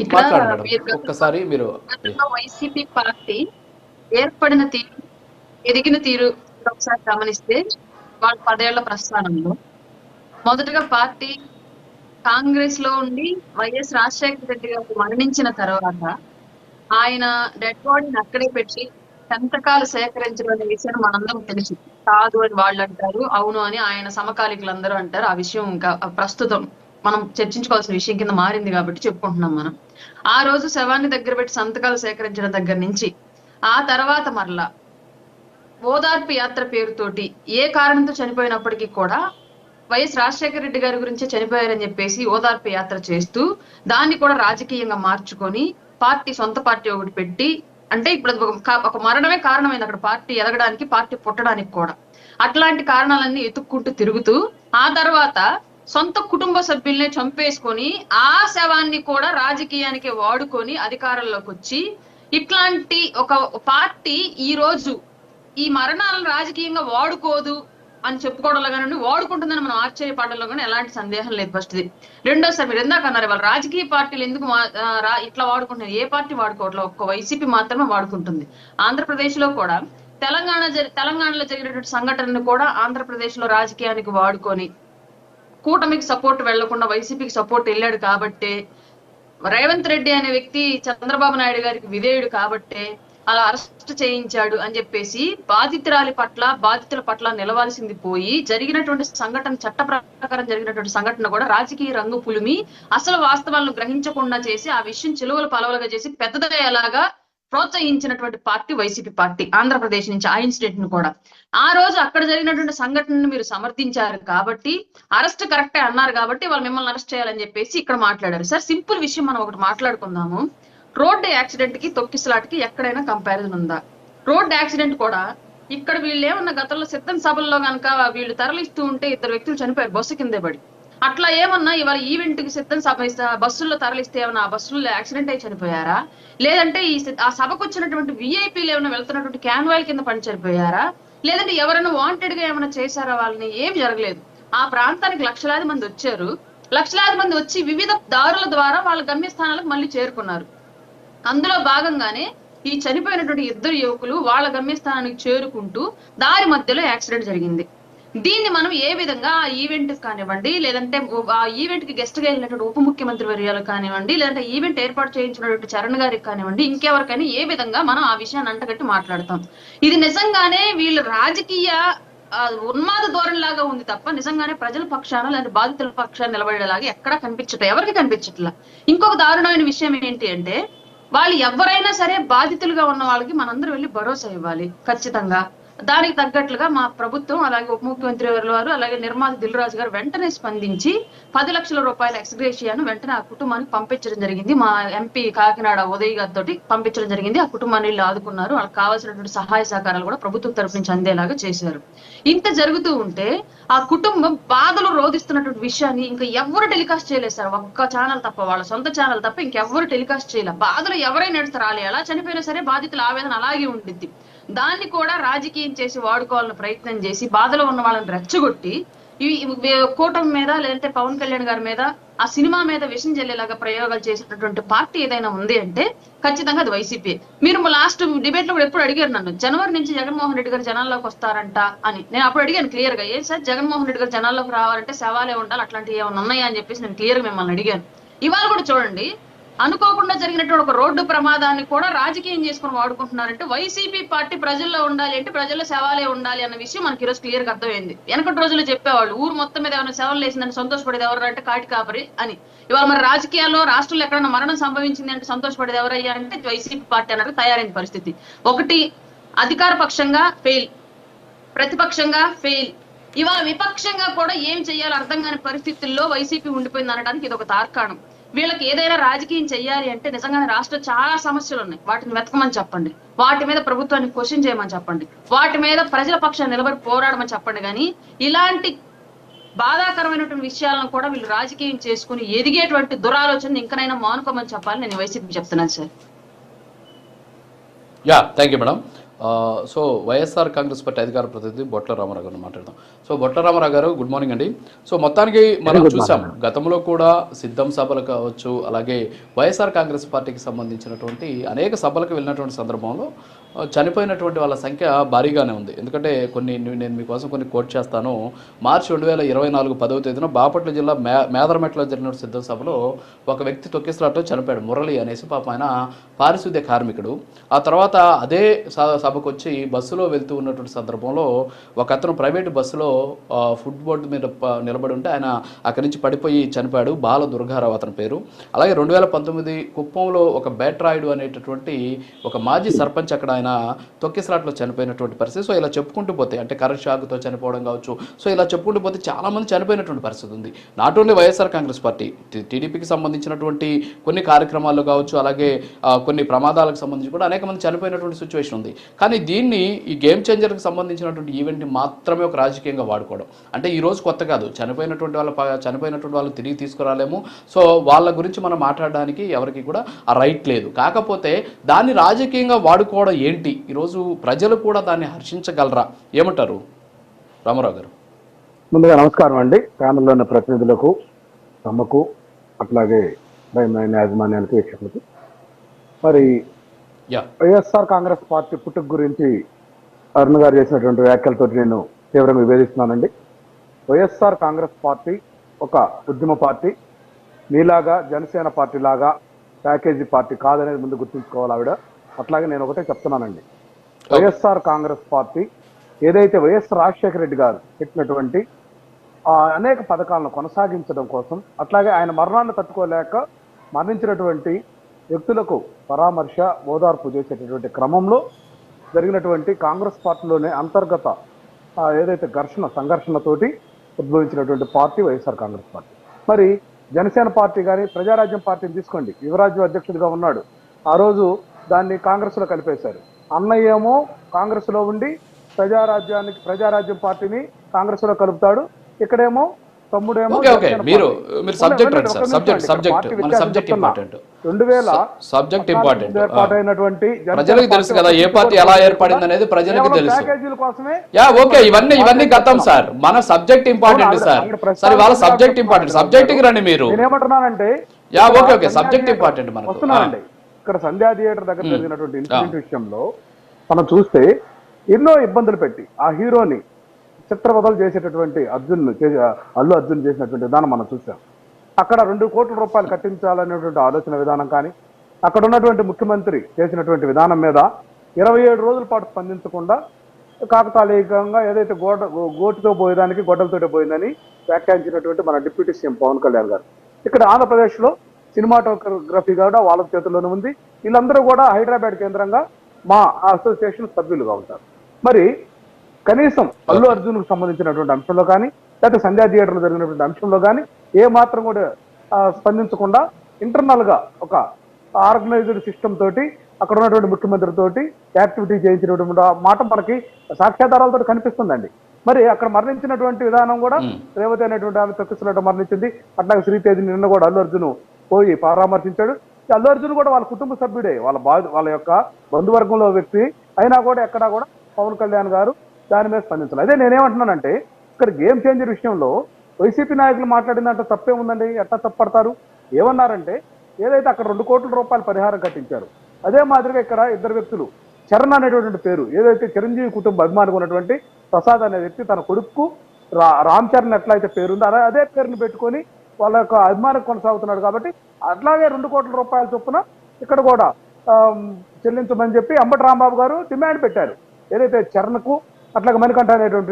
ఇక్కడ మాట్లాడండి మేడం. మీరు ఒక్కసారి మీరు గతంలో వైసీపీ పార్టీ ఏర్పడిన తీరు, ఎదిగిన తీరు ఒకసారి గమనిస్తే వాళ్ళ 10 ఏళ్ల ప్రస్థానంలో మొదటగా పార్టీ కాంగ్రెస్ లో ఉండి వైఎస్ రాజశేఖర రెడ్డి గారు మరణించిన తర్వాత ఆయన డెడ్ బాడీని అక్కడే పెట్టి సంతకాలు సేకరించడం అనే విషయం మనందరం తెలుసు. కాదు అని వాళ్ళు అంటారు, అవును అని ఆయన సమకాలీకులందరూ అంటారు. ఆ విషయం ఇంకా ప్రస్తుతం మనం చర్చించుకోవాల్సిన విషయం కింద మారింది కాబట్టి చెప్పుకుంటున్నాం మనం. ఆ రోజు శవాన్ని దగ్గర పెట్టి సంతకాలు సేకరించడం దగ్గర నుంచి ఆ తర్వాత మరలా ఓదార్పు యాత్ర పేరుతోటి ఏ కారణంతో చనిపోయినప్పటికీ కూడా వైఎస్ రాజశేఖర రెడ్డి గారి గురించి చనిపోయారని చెప్పేసి ఓదార్పు యాత్ర చేస్తూ దాన్ని కూడా రాజకీయంగా మార్చుకొని పార్టీ సొంత పార్టీ ఒకటి పెట్టి, అంటే ఇప్పుడు ఒక మరణమే కారణమైంది అక్కడ పార్టీ ఎదగడానికి, పార్టీ పుట్టడానికి కూడా. అట్లాంటి కారణాలన్నీ ఎత్తుక్కుంటూ తిరుగుతూ ఆ తర్వాత సొంత కుటుంబ సభ్యుల్ని చంపేసుకొని ఆ శవాన్ని కూడా రాజకీయానికి వాడుకొని అధికారంలోకి వచ్చి ఇట్లాంటి ఒక పార్టీ ఈ రోజు ఈ మరణాలను రాజకీయంగా వాడుకోదు అని చెప్పుకోవడంలో కానీ వాడుకుంటుందని మనం ఆశ్చర్యపడడంలో కానీ ఎలాంటి సందేహం లేదు. ఫస్ట్ ఇది. రెండోసారి మీరు ఎందాక అన్నారు వాళ్ళు రాజకీయ పార్టీలు ఎందుకు ఇట్లా వాడుకుంటున్నారు, ఏ పార్టీ వాడుకోవట్లేదు, ఒక్క వైసీపీ మాత్రమే వాడుకుంటుంది. ఆంధ్రప్రదేశ్ లో కూడా తెలంగాణలో జరిగినటువంటి సంఘటనను కూడా ఆంధ్రప్రదేశ్ లో రాజకీయానికి వాడుకొని కూటమికి సపోర్ట్ వెళ్లకుండా వైసీపీకి సపోర్ట్ వెళ్ళాడు కాబట్టే, రేవంత్ రెడ్డి అనే వ్యక్తి చంద్రబాబు నాయుడు గారికి విధేయుడు కాబట్టే అలా అరెస్ట్ చేయించాడు అని చెప్పేసి బాధితుల పట్ల నిలవాల్సింది పోయి జరిగినటువంటి సంఘటన, చట్ట ప్రకారం జరిగినటువంటి సంఘటన కూడా రాజకీయ రంగు పులిమి అసలు వాస్తవాలను గ్రహించకుండా చేసి ఆ విషయం చిలువలు పలవలుగా చేసి పెద్దదయ్యేలాగా ప్రోత్సహించినటువంటి పార్టీ వైసీపీ పార్టీ ఆంధ్రప్రదేశ్ నుంచి, ఆ ఇన్సిడెంట్ ను కూడా. ఆ రోజు అక్కడ జరిగినటువంటి సంఘటనను మీరు సమర్థించారు కాబట్టి, అరెస్ట్ కరెక్టే అన్నారు కాబట్టి వాళ్ళు మిమ్మల్ని అరెస్ట్ చేయాలని చెప్పేసి ఇక్కడ మాట్లాడారు. సార్ సింపుల్ విషయం మనం ఒకటి మాట్లాడుకుందాము. రోడ్డు యాక్సిడెంట్ కి తొక్కిసలాటకి ఎక్కడైనా కంపారిజన్ ఉందా? రోడ్డు యాక్సిడెంట్ కూడా ఇక్కడ వీళ్ళు ఏమన్నా గతంలో సిద్ధం సభల్లో కనుక వీళ్ళు తరలిస్తూ ఉంటే 2 వ్యక్తులు చనిపోయారు బస్సు కిందే పడి. అట్లా ఏమన్నా ఇవాళ ఈవెంట్ కి సిద్ధం సభ బస్సుల్లో తరలిస్తే ఏమన్నా ఆ బస్సుల్లో యాక్సిడెంట్ అయి చనిపోయారా? లేదంటే ఆ సభకు వచ్చినటువంటి విఐపీలు ఏమైనా వెళ్తున్నటువంటి క్యాన్వాయిల్ కింద పడి చనిపోయారా? లేదంటే ఎవరైనా వాంటెడ్ గా ఏమైనా చేశారా? వాళ్ళని ఏం జరగలేదు. ఆ ప్రాంతానికి లక్షలాది మంది వచ్చారు. లక్షలాది మంది వచ్చి వివిధ దారుల ద్వారా వాళ్ళ గమ్యస్థానాలకు మళ్ళీ చేరుకున్నారు. అందులో భాగంగానే ఈ చనిపోయినటువంటి 2 యువకులు వాళ్ళ గమ్యస్థానానికి చేరుకుంటూ దారి మధ్యలో యాక్సిడెంట్ జరిగింది. దీన్ని మనం ఏ విధంగా ఆ ఈవెంట్ కానివ్వండి, లేదంటే ఆ ఈవెంట్ కి గెస్ట్ గా వెళ్ళినటువంటి ఉప ముఖ్యమంత్రి వర్యాలు కానివ్వండి, లేదంటే ఈవెంట్ ఏర్పాటు చేయించినటువంటి చరణ్ గారికి కానివ్వండి, ఇంకెవరికైనా ఏ విధంగా మనం ఆ విషయాన్ని అంటగట్టి మాట్లాడతాం? ఇది నిజంగానే వీళ్ళు రాజకీయ ఉన్మాద ధోరణి లాగా ఉంది తప్ప నిజంగానే ప్రజల పక్షాన లేదంటే బాధితుల పక్షాన నిలబడేలాగా ఎక్కడా కనిపించట్లేదు, ఎవరికి కనిపించట్లా. ఇంకొక దారుణమైన విషయం ఏంటి అంటే, వాళ్ళు ఎవరైనా సరే బాధితులుగా ఉన్న వాళ్ళకి మనందరూ వెళ్ళి భరోసా ఇవ్వాలి ఖచ్చితంగా. దానికి తగ్గట్లుగా మా ప్రభుత్వం, అలాగే ఉప ముఖ్యమంత్రి వారు, అలాగే నిర్మాత దిల్ రాజు గారు వెంటనే స్పందించి 10 లక్షల రూపాయల ఎక్స్గ్రేషియాను వెంటనే ఆ కుటుంబానికి పంపించడం జరిగింది. మా ఎంపీ కాకినాడ ఉదయ్ గారితో పంపించడం జరిగింది. ఆ కుటుంబాన్ని వీళ్ళు ఆదుకున్నారు. వాళ్ళకి కావాల్సినటువంటి సహాయ సహకారాలు కూడా ప్రభుత్వం తరఫు నుంచి అందేలాగా చేశారు. ఇంత జరుగుతూ ఉంటే ఆ కుటుంబం బాధలు రోధిస్తున్నటువంటి విషయాన్ని ఇంకా ఎవరు టెలికాస్ట్ చేయలేదు సార్. ఒక్క ఛానల్ తప్ప, వాళ్ళ సొంత ఛానల్ తప్ప ఇంకెవ్వరు టెలికాస్ట్ చేయలేదు. బాధలు ఎవరైనా ఎడుస్తారు, ఎలా చనిపోయినా సరే బాధితుల ఆవేదన అలాగే ఉండిద్ది. దాన్ని కూడా రాజకీయం చేసి వాడుకోవాలని ప్రయత్నం చేసి బాధలో ఉన్న వాళ్ళని రెచ్చగొట్టి ఈ కూటమి మీద లేదంటే పవన్ కళ్యాణ్ గారి మీద, ఆ సినిమా మీద విషం చెల్లేలాగా ప్రయోగాలు చేసినటువంటి పార్టీ ఏదైనా ఉంది అంటే ఖచ్చితంగా అది వైసీపీ. మీరు లాస్ట్ డిబేట్ లో కూడా ఎప్పుడు అడిగారు నన్ను, జనవరి నుంచి జగన్మోహన్ రెడ్డి గారు జనాల్లోకి వస్తారంట అని. నేను అప్పుడు అడిగాను క్లియర్ గా, ఏ సార్ జగన్మోహన్ రెడ్డి గారు జనాల్లోకి రావాలంటే శవాలే ఉండాలి, అట్లాంటివి ఏమైనా ఉన్నాయా అని చెప్పేసి నేను క్లియర్ గా మిమ్మల్ని అడిగాను. ఇవాళ కూడా చూడండి, అనుకోకుండా జరిగినటువంటి ఒక రోడ్డు ప్రమాదాన్ని కూడా రాజకీయం చేసుకుని వాడుకుంటున్నారంటే వైసీపీ పార్టీ ప్రజల్లో ఉండాలి అంటే ప్రజల్లో శవాలే ఉండాలి అన్న విషయం మనకి ఈరోజు క్లియర్ గా అర్థమైంది. వెనకటి రోజుల్లో చెప్పేవాళ్ళు ఊరు మొత్తం మీద ఏమైనా శవాలు వేసిందని సంతోషపడేది ఎవరు అంటే కాటి కాపరి అని. ఇవాళ మన రాజకీయాల్లో రాష్ట్రంలో ఎక్కడైనా మరణం సంభవించింది అంటే సంతోషపడేది ఎవరయ్యా అంటే వైసీపీ పార్టీ అన్నట్టు తయారైన పరిస్థితి. ఒకటి అధికార పక్షంగా ఫెయిల్, ప్రతిపక్షంగా ఫెయిల్, ఇవాళ విపక్షంగా కూడా ఏం చేయాలో అర్థం కాని పరిస్థితుల్లో వైసీపీ ఉండిపోయింది అనడానికి ఇది ఒక తార్కాణం. వీళ్ళకి ఏదైనా రాజకీయం చెయ్యాలి అంటే నిజంగానే రాష్ట్రంలో చాలా సమస్యలు ఉన్నాయి, వాటిని వెతకమని చెప్పండి, వాటి మీద ప్రభుత్వాన్ని క్వశ్చన్ చేయమని చెప్పండి, వాటి మీద ప్రజల పక్షాన్ని నిలబడి పోరాడమని చెప్పండి. కానీ ఇలాంటి బాధాకరమైనటువంటి విషయాలను కూడా వీళ్ళు రాజకీయం చేసుకుని ఎదిగేటువంటి దురాలోచన ఇంకనైనా మానుకోమని చెప్పాలి నేను వైసీపీ చెప్తున్నాను sir. Thank you madam. So YSR Congress party అధికార ప్రతినిధి బొట్ల రామారావు గారిని మాట్లాడదాం. సో బొట్ల రామారావు గారు, గుడ్ మార్నింగ్ అండి. సో మొత్తానికి మనం చూసాం గతంలో కూడా సిద్ధం సభలు కావచ్చు, అలాగే వైఎస్ఆర్ కాంగ్రెస్ పార్టీకి సంబంధించినటువంటి అనేక సభలకు వెళ్ళినటువంటి సందర్భంలో చనిపోయినటువంటి వాళ్ళ సంఖ్య భారీగానే ఉంది. ఎందుకంటే నేను మీకోసం కొన్ని కోట్ చేస్తాను. మార్చి 2024 10వ తేదీన బాపట్ల జిల్లా మేదరమెట్లో జరిగిన సిద్ధం సభలో ఒక వ్యక్తి తొక్కిసలాటలో చనిపోయాడు. మురళి అనేసి, పాపం ఆయన పారిశుద్ధ్య కార్మికుడు. ఆ తర్వాత అదే సభకు వచ్చి బస్సులో వెళ్తూ ఉన్నటువంటి సందర్భంలో ఒక అతను ప్రైవేటు బస్సులో ఫుడ్ బోర్డు మీద నిలబడి ఉంటే ఆయన అక్కడి నుంచి పడిపోయి చనిపోయాడు. బాల దుర్గారావు అతని పేరు. అలాగే 2019 కుప్పంలో ఒక బేట్రాయుడు అనేటటువంటి ఒక మాజీ సర్పంచ్ అక్కడ ఆయన తొక్కిసలాట్లో చనిపోయినటువంటి పరిస్థితి. సో ఇలా చెప్పుకుంటూ పోతే, అంటే కరెంట్ షాక్తో చనిపోవడం కావచ్చు, సో ఇలా చెప్పుకుంటూ పోతే చాలామంది చనిపోయినటువంటి పరిస్థితి ఉంది. Not only YSR Congress party, టీడీపీకి సంబంధించినటువంటి కొన్ని కార్యక్రమాలు కావచ్చు, అలాగే కొన్ని ప్రమాదాలకు సంబంధించి కూడా అనేక మంది చనిపోయినటువంటి సిచ్యువేషన్ ఉంది. కానీ దీన్ని, ఈ గేమ్ చేంజర్కి సంబంధించినటువంటి ఈవెంట్ని మాత్రమే ఒక రాజకీయంగా వాడుకోవడం అంటే ఈ రోజు కొత్త కాదు. చనిపోయినటువంటి వాళ్ళు తిరిగి తీసుకురాలేము. సో వాళ్ళ గురించి మనం మాట్లాడడానికి ఎవరికి కూడా ఆ రైట్ లేదు. కాకపోతే దాన్ని రాజకీయంగా వాడుకోవడం ఏంటి, ఈరోజు ప్రజలు కూడా దాన్ని హర్షించగలరా, ఏమంటారు రామారావు గారు? ముందుగా నమస్కారం అండి. ప్యానెల్లో ఉన్న ప్రతినిధులకు, తమకు, అట్లాగే యాజమాన్యానికి, వీక్షకులకు. మరి వైఎస్ఆర్ కాంగ్రెస్ పార్టీ పుట్టుక గురించి అరుణ్ గారు చేసినటువంటి వ్యాఖ్యలతో నేను తీవ్రంగా విభేదిస్తున్నానండి. వైఎస్ఆర్ కాంగ్రెస్ పార్టీ ఒక ఉద్యమ పార్టీ. మీలాగా జనసేన పార్టీ లాగా ప్యాకేజీ పార్టీ కాదనేది ముందు గుర్తుంచుకోవాలి ఆవిడ. అట్లాగే నేను ఒకటే చెప్తున్నానండి, వైఎస్ఆర్ కాంగ్రెస్ పార్టీ ఏదైతే వైఎస్ రాజశేఖర రెడ్డి గారు పెట్టినటువంటి అనేక పథకాలను కొనసాగించడం కోసం, అట్లాగే ఆయన మరణాన్ని తట్టుకోలేక మరణించినటువంటి వ్యక్తులకు పరామర్శ, ఓదార్పు చేసేటటువంటి క్రమంలో జరిగినటువంటి కాంగ్రెస్ పార్టీలోనే అంతర్గత ఏదైతే సంఘర్షణతోటి ఉద్భవించినటువంటి పార్టీ వైఎస్ఆర్ కాంగ్రెస్ పార్టీ. మరి జనసేన పార్టీ కానీ, ప్రజారాజ్యం పార్టీని తీసుకోండి, యువరాజ్యం అధ్యక్షుడిగా ఉన్నాడు. ఆ రోజు దాన్ని కాంగ్రెస్లో కలిపేశారు. అన్నయ్య ఏమో కాంగ్రెస్లో ఉండి ప్రజారాజ్యం పార్టీని కాంగ్రెస్లో కలుపుతాడు. ఇక్కడేమో తమ్ముడేమో 2000 ఏర్పాటైనటువంటి ప్రజలకు తెలుసు కదా ఏ పార్టీ ఎలా ఏర్పడింది అనేది ప్రజలకు తెలుసు. ప్యాకేజీల కోసమే ఇవన్నీ గతం సార్. మన సబ్జెక్ట్ ఇంపార్టెంట్ సార్. వాళ్ళ సబ్జెక్ట్ ఇంపార్టెంట్. సబ్జెక్ట్ కి రండి మీరు. నేనేమంటున్నానంటే సబ్జెక్ట్ ఇంపార్టెంట్ మనకు. వస్తున్నానండి. ఇక్కడ సంధ్యా థియేటర్ దగ్గర జరిగినటువంటి ఇన్సిడెంట్ విషయంలో మనం చూస్తే ఎన్నో ఇబ్బందులు పెట్టి ఆ హీరోని చిత్రవదలు చేసేటటువంటి అల్లు అర్జున్ చేసినటువంటి విధానం మనం చూసాం. అక్కడ 2 కోట్ల రూపాయలు కట్టించాలనేటువంటి ఆలోచన విధానం కానీ, అక్కడ ఉన్నటువంటి ముఖ్యమంత్రి చేసినటువంటి విధానం మీద 27 రోజుల పాటు స్పందించకుండా కాకతాళీయంగా ఏదైతే గోటితో పోయేదానికి గొడ్డలతోటే పోయిందని వ్యాఖ్యానించినటువంటి మన డిప్యూటీ సీఎం పవన్ కళ్యాణ్ గారు. ఇక్కడ ఆంధ్రప్రదేశ్లో సినిమాటోగ్రఫీ కూడా వాళ్ళ చేతుల్లోనే ఉంది. వీళ్ళందరూ కూడా హైదరాబాద్ కేంద్రంగా మా అసోసియేషన్ సభ్యులుగా ఉంటారు. మరి కనీసం అల్లు అర్జున్కు సంబంధించినటువంటి అంశంలో కానీ, లేకపోతే సంధ్యా థియేటర్లో జరిగినటువంటి అంశంలో కానీ ఏ మాత్రం కూడా స్పందించకుండా ఇంటర్నల్ గా ఒక ఆర్గనైజ్డ్ సిస్టమ్ తోటి అక్కడ ఉన్నటువంటి ముఖ్యమంత్రి తోటి యాక్టివిటీ చేయించినటువంటి మాట మనకి సాక్ష్యాధారాలతో కనిపిస్తుందండి. మరి అక్కడ మరణించినటువంటి విధానం కూడా రేవతి అనేటువంటి ఆమె తొక్కిసలాట మరణించింది. అట్లాగే శ్రీతేజి నిన్న కూడా అల్లు అర్జున్ పోయి పరామర్శించాడు. అల్లు అర్జున్ కూడా వాళ్ళ కుటుంబ సభ్యుడే, వాళ్ళ యొక్క బంధువర్గంలో వ్యక్తి అయినా కూడా ఎక్కడా కూడా పవన్ కళ్యాణ్ గారు దాని మీద స్పందించాలి. అదే నేనేమంటున్నానంటే, ఇక్కడ గేమ్ చేంజర్ విషయంలో వైసీపీ నాయకులు మాట్లాడినంత తప్పే ఉందండి. ఎట్లా తప్పడతారు? ఏమన్నారంటే, ఏదైతే అక్కడ 2 కోట్ల రూపాయలు పరిహారం కట్టించారు, అదే మాదిరిగా ఇక్కడ ఇద్దరు వ్యక్తులు, చరణ్ అనేటువంటి పేరు, ఏదైతే చిరంజీవి కుటుంబ అభిమానిగా ఉన్నటువంటి ప్రసాద్ అనే వ్యక్తి తన కొడుకు రామ్ చరణ్ ఎట్లయితే పేరుందో అదే పేరుని పెట్టుకొని వాళ్ళ యొక్క అభిమానం కొనసాగుతున్నాడు. కాబట్టి అట్లాగే 2 కోట్ల రూపాయల చొప్పున ఇక్కడ కూడా చెల్లించమని చెప్పి అంబటి రాంబాబు గారు డిమాండ్ పెట్టారు. ఏదైతే చరణ్కు అట్లాగే మణికంఠ అనేటువంటి